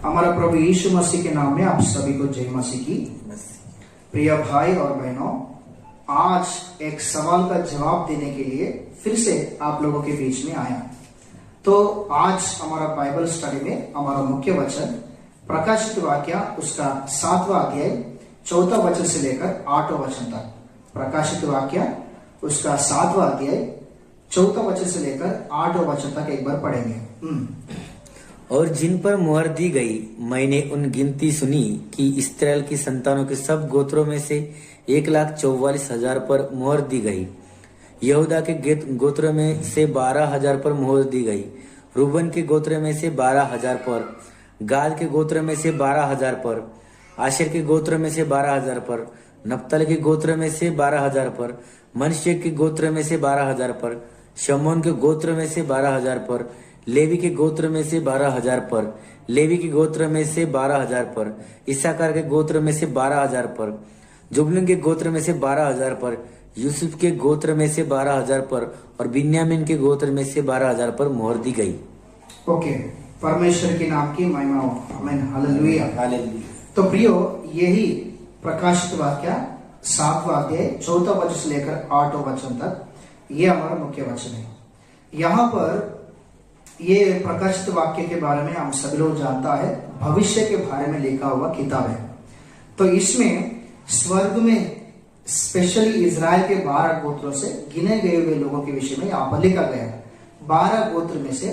हमारा प्रभु यीशु मसीह के नाम में आप सभी को जय मसीह की। प्रिय भाई और बहनों, आज एक सवाल का जवाब देने के लिए फिर से आप लोगों के बीच में आया। तो आज हमारा बाइबल स्टडी में हमारा मुख्य वचन प्रकाशित वाक्य उसका 7वां अध्याय 4वां वचन से लेकर 8वां वचन तक। प्रकाशित वाक्य उसका 7वां अध्याय 4वां वचन से लेकर 8वां वचन तक एक बार पढ़ेंगे। और जिन पर मुहर दी गई, मैंने उन गिनती सुनी कि इस्राएल की संतानों के सब गोत्रों में से 1,44,000 पर मुहर दी गई। यहूदा के गोत्र में से 12,000 पर मुहर दी गई। रूबन के गोत्र में से 12,000 पर, गाद के गोत्र में से 12,000 पर, आशेर के गोत्र में से 12,000 पर, नप्तल के गोत्र में से 12,000 पर, मनश्शे के गोत्र में से 12,000 पर, शमोन के गोत्र में से 12,000 पर, लेवी के गोत्र में से 12,000 पर, लेवी के गोत्र में से 12,000 पर, इस्साकार के गोत्र में से 12,000 पर, जुबलून के गोत्र में से 12,000 पर, यूसुफ के गोत्र में से 12,000 पर और बिन्यामीन के गोत्र में से 12,000 पर मोहर दी गई। ओके, परमेश्वर के नाम की महिमा हो। आमीन, हालेलुया। हालेलुया। तो प्रियो, यही प्रकाशित वाक्य 7वां अध्याय 4वां वचन से लेकर 8वां वचन तक ये हमारा मुख्य वचन है। यहाँ पर ये प्रकाशित वाक्य के बारे में हम सभी लोग जानता है, भविष्य के बारे में लिखा हुआ किताब है। तो इसमें स्वर्ग में स्पेशली इजराइल के 12 गोत्रों से गिने गए हुए लोगों के विषय में यहाँ पर लिखा गया। 12 गोत्र में से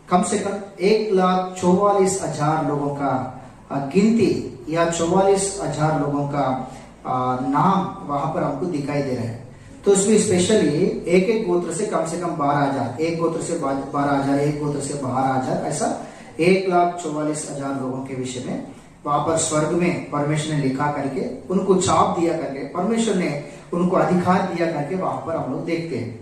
कम 1,44,000 लोगों का गिनती या 44,000 लोगों का नाम वहां पर हमको दिखाई दे रहा है। तो इसमें स्पेशली एक एक गोत्र से कम 12,000, एक गोत्र से 12,000, एक गोत्र से 12,000, ऐसा 1,44,000 लोगों के विषय में वहां पर स्वर्ग में परमेश्वर ने लिखा करके, उनको छाप दिया करके, परमेश्वर ने उनको अधिकार दिया करके वहां पर हम लोग देखते हैं।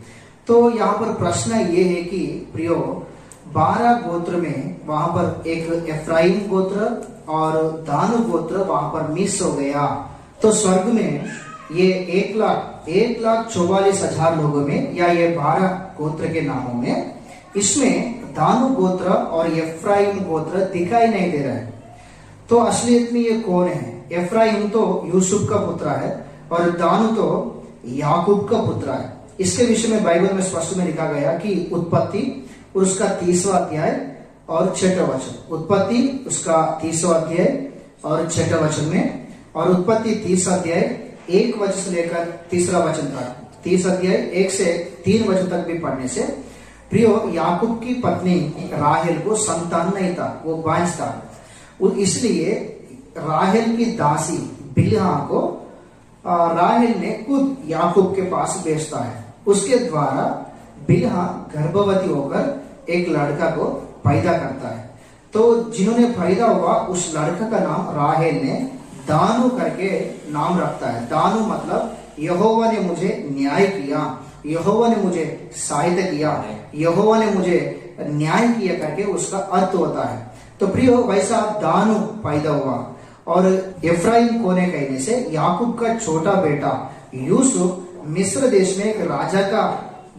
तो यहाँ पर प्रश्न ये है कि प्रियो, 12 गोत्र में वहां पर एक एफ्राइम गोत्र और दानु गोत्र वहां पर मिस हो गया। तो स्वर्ग में ये 1,44,000 लोगों में या ये 12 गोत्र के नामों में इसमें दानु गोत्र और एफ्राइम गोत्र दिखाई नहीं दे रहा है। तो असलियत में ये कौन है? एफ्राइम तो यूसुफ का पुत्र है और दानु तो याकूब का पुत्र है। इसके विषय में बाइबल में स्पष्ट में लिखा गया कि उत्पत्ति उसका 30वां अध्याय और 6वां वचन, उत्पत्ति उसका 30वां अध्याय और 6वां वचन में, और उत्पत्ति 30 अध्याय 1 वचन से लेकर 3रा वचन तक, 30 अध्याय 1 से 3 वचन तक भी पढ़ने से प्रियो, याकूब की पत्नी राहेल को संतान नहीं था, वो बांझ था। इसलिए राहेल की दासी बिल्हा को राहेल ने खुद याकूब के पास भेजता है। उसके द्वारा बिल्हा गर्भवती होकर एक लड़का को पैदा करता है। तो जिन्होंने पैदा हुआ उस लड़का का नाम राहेल ने दानु करके नाम रखता है। दानु मतलब यहोवा ने मुझे न्याय किया, यहोवा ने मुझे सहायता किया, यहोवा ने मुझे न्याय किया करके उसका अर्थ होता है। तो प्रियो, वैसा दानु पैदा हुआ। और एफ्राइम कोने कहने से याकूब का छोटा बेटा यूसुफ मिस्र देश में एक राजा का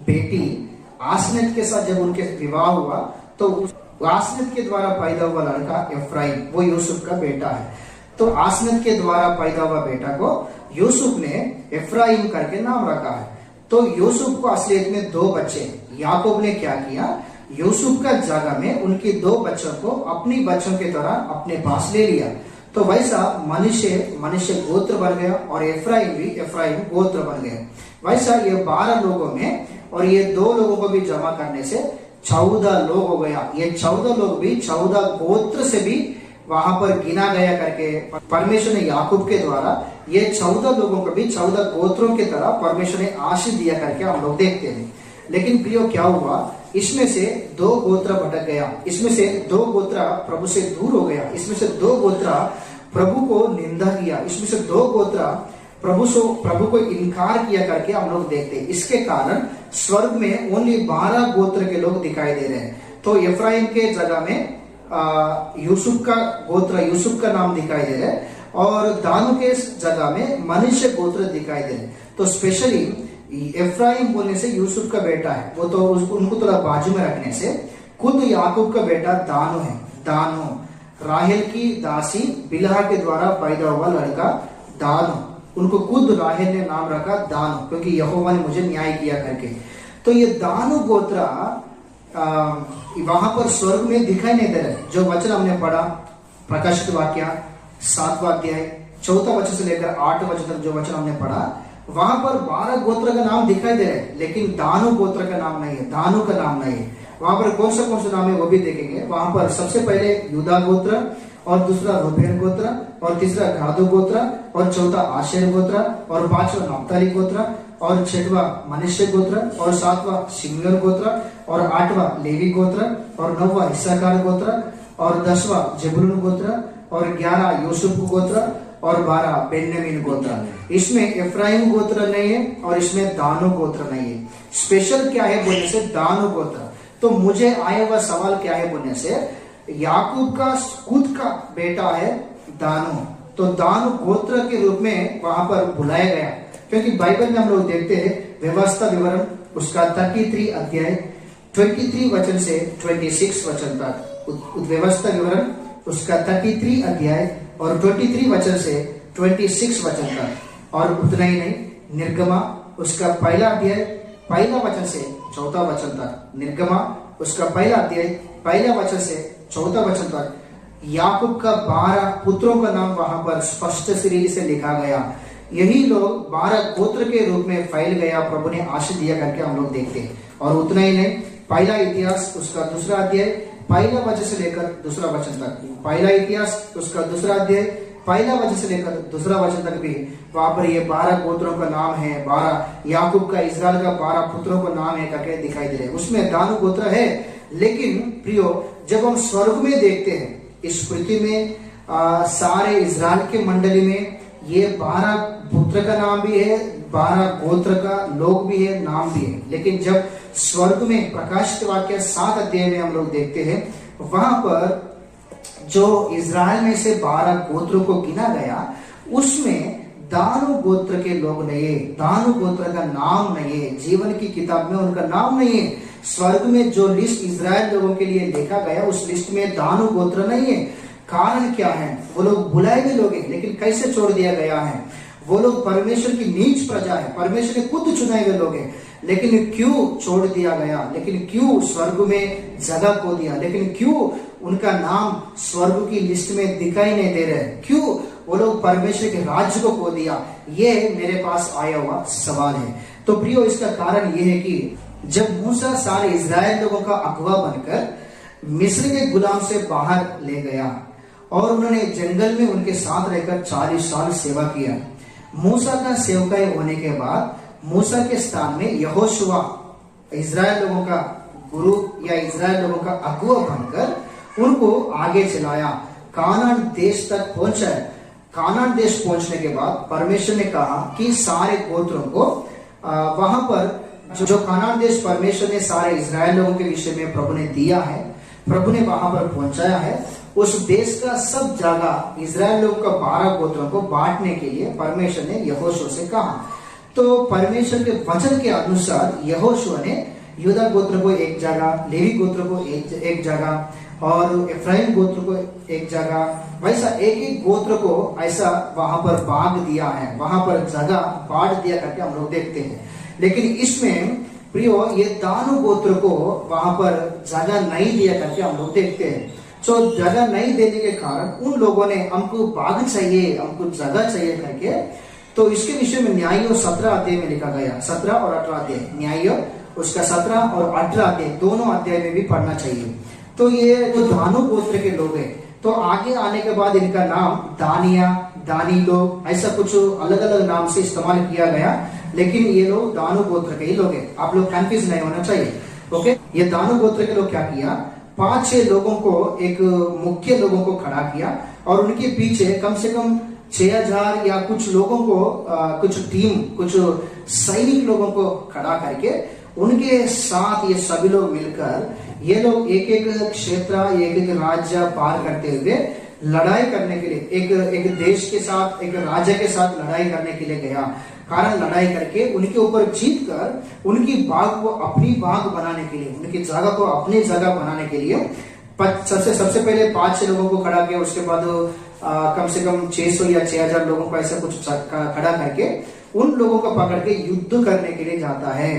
बेटी आसनेत के साथ जब उनके विवाह हुआ तो आसनेत के द्वारा पैदा हुआ लड़का एफ्राइम वो यूसुफ का बेटा है। तो आसनेत के द्वारा पैदा हुआ बेटा को यूसुफ ने एफ्राइम करके नाम रखा है। तो यूसुफ को असलियत में 2 बच्चे, याकूब ने क्या किया, यूसुफ का जगह में उनके 2 बच्चों को अपनी बच्चों के तरह अपने पास ले लिया। तो वैसा मनुष्य गोत्र बन गया और एफ्राइम गोत्र बन गया। वैसा ये 12 लोगों में और ये 2 लोगों को भी जमा करने से 14 लोग हो गया। ये 14 लोग भी 14 गोत्र से भी वहां पर गिना गया करके परमेश्वर ने याकूब के द्वारा ये 14 लोगों को भी 14 गोत्रों की तरह परमेश्वर ने आशीष दिया करके हम लोग देखते हैं। लेकिन प्रियो, क्या हुआ, इसमें से 2 गोत्र भटक गया, इसमें से 2 गोत्र प्रभु से दूर हो गया, इसमें से 2 गोत्र प्रभु को निंदा किया, इसमें से 2 गोत्र प्रभु को इनकार किया करके हम लोग देखते हैं। इसके कारण स्वर्ग में ओनली 12 गोत्र के लोग दिखाई दे रहे हैं। तो एफ्राइम के जगह में यूसुफ का गोत्र, यूसुफ का नाम दिखाई दे रहा है और दानु के जगह में मनुष्य गोत्र दिखाई दे रहे हैं। तो स्पेशली एफ्राइम बोलने से यूसुफ का बेटा है, वो तो उनको थोड़ा बाजू में रखने से खुद याकूब का बेटा दानु है। दानु राहेल की दासी बिलहा के द्वारा पैदा हुआ लड़का दान, उनको खुद राहेल ने नाम रखा दान, क्योंकि यहोवा ने मुझे न्याय किया करके। तो ये दानु गोत्र वहां पर स्वर्ग में दिखाई नहीं दे रहे। जो वचन हमने पढ़ा प्रकाशित वाक्य 7वां अध्याय 4 वचन से लेकर 8 वचन तक जो वचन हमने पढ़ा, वहां पर 12 गोत्र का नाम दिखाई दे रहे हैं, लेकिन दानु गोत्र का नाम नहीं है, दानु का नाम नहीं है। वहां पर कौन सा नाम है वो भी देखेंगे। वहां पर सबसे पहले यूदा गोत्र, और दूसरा रूबेन गोत्र, और तीसरा गादो गोत्र, और चौथा आशेर गोत्र, और 5वां नप्ताली गोत्र, और 6वां मनश्शे गोत्र, और 7वां शिमयोन गोत्र, और 8वां लेवी गोत्र, और 9वां इस्साकार गोत्र, और 10वां जेबुलून गोत्र, और 11 यूसुफ गोत्र, और 12 बेन्यामीन गोत्र। इसमें एफ्राइम गोत्र नहीं है और इसमें दानु गोत्र नहीं है। स्पेशल क्या है बोलने से दानु गोत्र। तो मुझे आया हुआ सवाल क्या है बोलने से, याकूब का खुद का बेटा है दानु, तो दानु गोत्र के रूप में वहां पर बुलाया गया, क्योंकि बाइबल में हम लोग देखते हैं व्यवस्था विवरण उसका 33 अध्याय 23 वचन से 26 वचन तक, व्यवस्था विवरण उसका 33 अध्याय और 23 वचन से 26 वचन तक। और उतना ही नहीं, निर्गमा उसका पहला अध्याय पहला वचन से 4 वचन तक, निर्गमा उसका पहला अध्याय पहला वचन से 4 वचन तक, याकूब का 12 पुत्रों का नाम वहां पर स्पष्ट शरीर से लिखा गया। यही लोग 12 गोत्र के रूप में फैल गया, प्रभु ने आशीष दिया करके हम लोग देखते हैं। और उतना ही नहीं, पहला इतिहास उसका 2 अध्याय पहला वचन से लेकर 2 वचन तक, पहला इतिहास उसका 2 अध्याय पहला वचन से लेकर 2 वचन तक भी वहां पर ये 12 गोत्रों का नाम है, 12 याकूब का इस्राएल का 12 पुत्रों का नाम है करके दिखाई दे रहे। उसमें दानु गोत्र है, लेकिन प्रियो जब हम स्वर्ग में देखते हैं, इस पृथ्वी में सारे इस्राएल के मंडली में ये 12 पुत्र का नाम भी है, 12 गोत्र का लोग भी है, नाम भी है। लेकिन जब स्वर्ग में प्रकाशित वाक्य 7 अध्याय में हम लोग देखते हैं, वहां पर जो इस्राएल में से 12 गोत्रों को गिना गया, उसमें दानु गोत्र के लोग नहीं है, दानु गोत्र का नाम नहीं है, जीवन की किताब में उनका नाम नहीं है। स्वर्ग में जो लिस्ट इस्राएल लोगों के लिए लिखा गया, उस लिस्ट में दानु गोत्र नहीं है। कारण क्या है? वो लोग बुलाए हुए लोग हैं, लेकिन कैसे छोड़ दिया गया है? वो लोग परमेश्वर की नीच प्रजा है, परमेश्वर ने खुद चुनाए हुए लोग हैं, लेकिन क्यों छोड़ दिया गया? लेकिन क्यों स्वर्ग में जगह को दिया? लेकिन क्यों उनका नाम स्वर्ग की लिस्ट में दिखाई नहीं दे रहे? क्यों वो लोग परमेश्वर के राज्य को खो दिया? ये मेरे पास आया हुआ सवाल है। तो प्रियो, इसका कारण ये है कि जब मूसा सारे इस्राएल लोगों का अगवा बनकर मिस्र के गुलाम से बाहर ले गया और उन्होंने जंगल में उनके साथ रहकर 40 साल सेवा किया, मूसा का सेवकाई होने के बाद मूसा के स्थान में यहोशुआ इस्राएल लोगों का गुरु या इस्राएल लोगों का अगुवा बनकर उनको आगे चलाया, कानान देश तक पहुंचाया। कानान देश पहुंचने के बाद परमेश्वर ने कहा कि सारे गोत्रों को वहां पर जो कानान देश परमेश्वर ने सारे इस्राएल लोगों के विषय में प्रभु ने दिया है, प्रभु ने वहां पर पहुंचाया है, उस देश का सब जगह इस्राएल लोगों का 12 गोत्रों को बांटने के लिए परमेश्वर ने यहोशुआ से कहा। तो परमेश्वर के वचन के अनुसार यहोशुआ ने यूदा गोत्र को एक जगह, लेवी गोत्र को एक जगह और एफ्राइम गोत्र को एक जगह, वैसा एक एक गोत्र को ऐसा वहां पर बांट दिया है, वहां पर जगह बांट दिया करके हम लोग देखते हैं। लेकिन इसमें प्रियो ये दानु गोत्र को वहां पर जगह नहीं दिया करके हम लोग देखते हैं। तो जगह नहीं देने के कारण उन लोगों ने हमको बाग चाहिए, हमको जगह चाहिए करके, तो इसके विषय में न्यायियों 17 अध्याय में लिखा गया, 17 और 18 अध्याय, न्यायियों उसका 17 और 18 अध्याय दोनों अध्याय में भी पढ़ना चाहिए। तो ये जो दानु गोत्र के लोग हैं, तो आगे आने के बाद इनका नाम दानिया, दानी लोग, ऐसा कुछ अलग अलग नाम से इस्तेमाल किया गया, लेकिन ये लोग दानु गोत्र के ही लोग हैं। आप लोग कंफ्यूज नहीं होना चाहिए। ओके, ये दानु गोत्र के लोग क्या किया, 5-6 लोगों को, एक मुख्य लोगों को खड़ा किया और उनके पीछे कम से कम 6000 या कुछ लोगों को, कुछ टीम, कुछ सैनिक लोगों को खड़ा करके उनके साथ ये सभी लोग मिलकर ये लोग एक एक क्षेत्र, एक एक राज्य पार करते हुए लड़ाई करने के लिए, एक देश के साथ, एक राज्य के साथ लड़ाई करने के लिए गया। कारण लड़ाई करके उनके ऊपर जीत कर उनकी बाग को अपनी बाग बनाने के लिए, उनकी जगह को अपनी जगह बनाने के लिए सबसे पहले 5-6 लोगों को खड़ा किया, उसके बाद कम से कम 600 या 6000 लोगों को ऐसा कुछ खड़ा करके उन लोगों को पकड़ के युद्ध करने के लिए जाता है,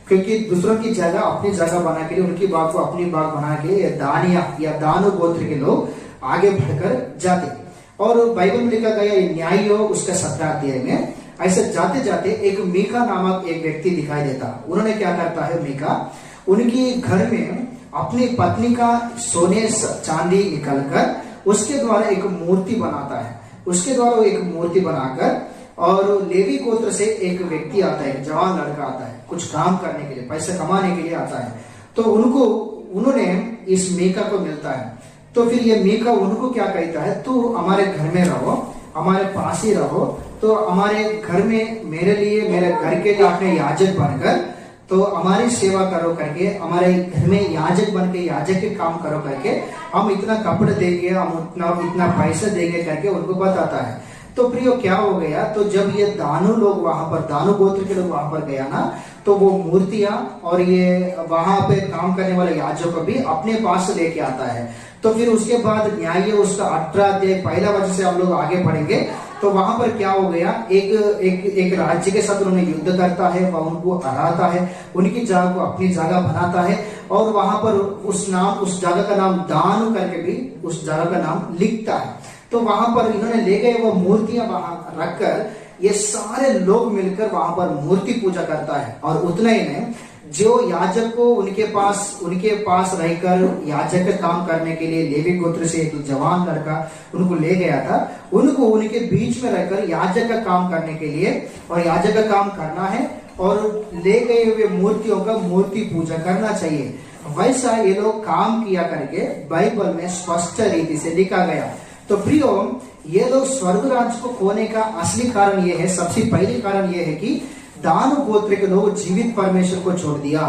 क्योंकि दूसरों की जगह अपनी जगह बना के लिए, उनकी बाग को अपनी बाग बना के दानिया या दानु गोत्र के लोग आगे बढ़कर जाते। और बाइबल में लिखा गया न्यायियों उसका 17 अध्याय में ऐसे जाते जाते एक मीका नामक एक व्यक्ति दिखाई देता। उन्होंने क्या करता है, मीका उनकी घर में अपनी पत्नी का सोने चांदी निकालकर उसके द्वारा एक मूर्ति बनाता है। उसके द्वारा वो एक मूर्ति बनाकर, और लेवी गोत्र से एक व्यक्ति आता है, एक जवान लड़का आता है कुछ काम करने के लिए, पैसे कमाने के लिए आता है। तो उन्होंने इस मीका को मिलता है। तो फिर ये मीका उनको क्या कहता है, तू हमारे घर में रहो, हमारे पास ही रहो, तो हमारे घर में मेरे लिए, मेरे घर के लिए आपने याजक बनकर तो हमारी सेवा करो करके, हमारे घर में याजक बन के याजक के काम करो करके, हम इतना कपड़े देंगे, हम इतना पैसा देंगे करके उनको बताता है। तो प्रियो क्या हो गया, तो जब ये दानु लोग वहां पर, दानु गोत्र के लोग वहां पर गया ना, तो वो मूर्तियां और ये वहां पे काम करने वाले याजक को भी अपने पास से लेके आता है। तो फिर उसके बाद न्याय उसका 18 अध्याय पहला वचन से हम लोग आगे बढ़ेंगे। तो वहां पर क्या हो गया, एक राज्य के साथ उन्होंने युद्ध करता है, वह उनको हराता है, उनकी जगह को अपनी जगह बनाता है, और वहां पर उस जगह का नाम दानु करके भी उस जगह का नाम लिखता है। तो वहां पर इन्होंने ले गए वो मूर्तियां वहां रखकर, ये सारे लोग मिलकर वहां पर मूर्ति पूजा करता है। और उतना ही नहीं, जो याजक को उनके पास रहकर याजक का काम करने के लिए लेवी गोत्र से एक जवान लड़का उनको ले गया था, उनको उनके बीच में रहकर याजक का काम करने के लिए, और याजक का काम करना है और ले गए हुए मूर्तियों का मूर्ति पूजा करना चाहिए। वैसा ये लोग काम किया करके बाइबल में स्पष्ट रीति से लिखा गया। तो प्रियो, ये लोग स्वर्ग राज्य को खोने का असली कारण ये है, सबसे पहले कारण ये है कि दानु गोत्र के लोग जीवित परमेश्वर को छोड़ दिया।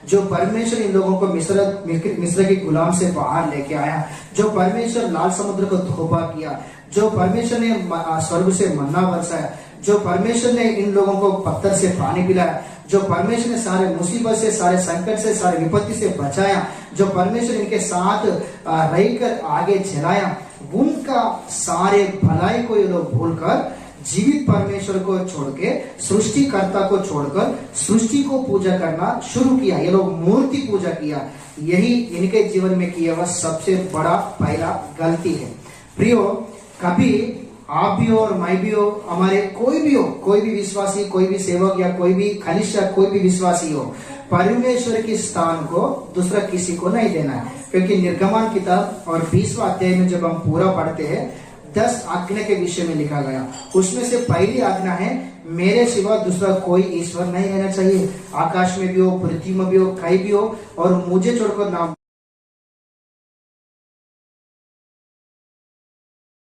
जो परमेश्वर इन लोगों को मिस्र की गुलाम से बाहर लेके आया, जो परमेश्वर लाल समुद्र को धोबा किया, जो परमेश्वर ने स्वर्ग से मन्ना बरसाया, जो परमेश्वर ने इन लोगों को पत्थर से पानी पिलाया, जो परमेश्वर ने सारे मुसीबत से, सारे संकट से, सारे विपत्ति से बचाया, जो परमेश्वर इनके साथ रहकर आगे चलाया, उनका सारे भलाई को ये लोग भूलकर जीवित परमेश्वर को छोड़ के, सृष्टिकर्ता को छोड़कर सृष्टि को पूजा करना शुरू किया। ये लोग मूर्ति पूजा किया। यही इनके जीवन में किया हुआ सबसे बड़ा पहला गलती है। प्रियो, कभी आप भी हो और मैं भी हो, हमारे कोई भी हो, कोई भी विश्वासी, कोई भी सेवक या कोई भी खनिष्ठ, कोई भी विश्वासी हो, परमेश्वर के स्थान को दूसरा किसी को नहीं देना है। क्योंकि निर्गमन किताब और 20वां अध्याय में जब हम पूरा पढ़ते हैं, 10 आज्ञा के विषय में लिखा गया। उसमें से पहली आज्ञा है, मेरे सिवा दूसरा कोई ईश्वर नहीं रहना चाहिए, आकाश में भी हो, पृथ्वी में भी हो, कहीं भी हो, और मुझे छोड़कर नाम